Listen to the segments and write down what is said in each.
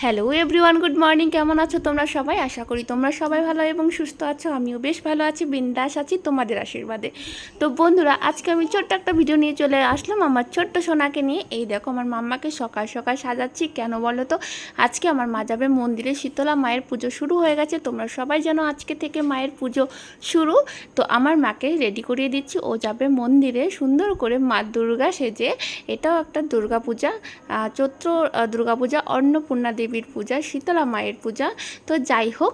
Hello everyone, good morning. কেমন আছো তোমরা সবাই? আশা করি তোমরা সবাই ভালো এবং সুস্থ আছো। আমিও বেশ ভালো আছি, বিন্দাস আছি তোমাদের আশীর্বাদে। তো বন্ধুরা, আজকে আমি ছোট্ট একটা ভিডিও নিয়ে চলে আসলাম আমার ছোট্ট সোনাকে নিয়ে। এই দেখো, আমার মাম্মাকে সকাল সকাল সাজাচ্ছি। কেন বলো তো? আজকে আমার মা যাবে মন্দিরে, শীতলা মায়ের পুজো শুরু হয়ে গেছে। তোমরা সবাই জানো আজকে থেকে মায়ের পুজো শুরু। তো আমার মাকে রেডি করিয়ে দিচ্ছি, ও যাবে মন্দিরে সুন্দর করে মা দুর্গা সেজে। এটাও একটা দুর্গা পূজা, চৈত্র দুর্গা পূজা, অন্নপূর্ণা দেবীর পূজা, শীতলা মায়ের পূজা। তো যাই হোক,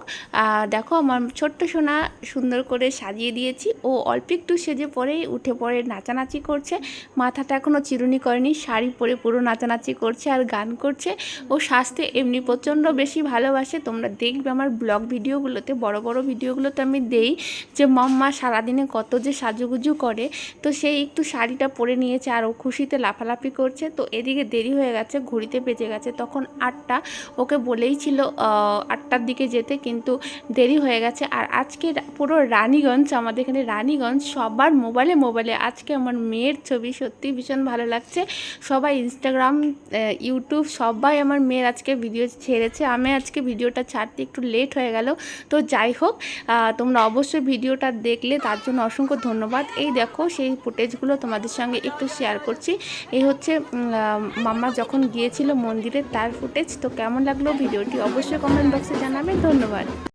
দেখো আমার ছোট্ট সোনা সুন্দর করে সাজিয়ে দিয়েছি। ও অল্প একটু সেজে পরেই উঠে পড়ে নাচানাচি করছে। মাথাটা এখনও চিরুনি করেনি, শাড়ি পরে পুরো নাচানাচি করছে আর গান করছে। ও সাজতে এমনি প্রচণ্ড বেশি ভালোবাসে। তোমরা দেখবে আমার ব্লগ ভিডিওগুলোতে, বড় বড় ভিডিওগুলোতে আমি দেই যে মাম্মা সারাদিনে কত যে সাজুগুজু করে। তো সেই একটু শাড়িটা পরে নিয়েছে আর ও খুশিতে লাফালাফি করছে। তো এদিকে দেরি হয়ে গেছে, ঘড়িতে বেজে গেছে তখন 8টা। ওকে বলেই ছিল 8টার দিকে যেতে, কিন্তু দেরি হয়ে গেছে। আর আজকে পুরো রানীগঞ্জ, আমাদের এখানে রানীগঞ্জ সবার মোবাইলে মোবাইলে আজকে আমার মেয়ের ছবি। সত্যি ভীষণ ভালো লাগছে। সবাই ইনস্টাগ্রাম, ইউটিউব সবাই আমার মেয়ের আজকে ভিডিও ছেড়েছে। আমি আজকে ভিডিওটা ছাড়তে একটু লেট হয়ে গেল। তো যাই হোক, তোমরা অবশ্যই ভিডিওটা দেখলে তার জন্য অসংখ্য ধন্যবাদ। এই দেখো সেই ফুটেজগুলো তোমাদের সঙ্গে একটু শেয়ার করছি। এই হচ্ছে মাম্মা যখন গিয়েছিল মন্দিরে তার ফুটেজ। তো কেমন লাগলো ভিডিওটি অবশ্যই কমেন্ট বক্সে জানাবেন। ধন্যবাদ।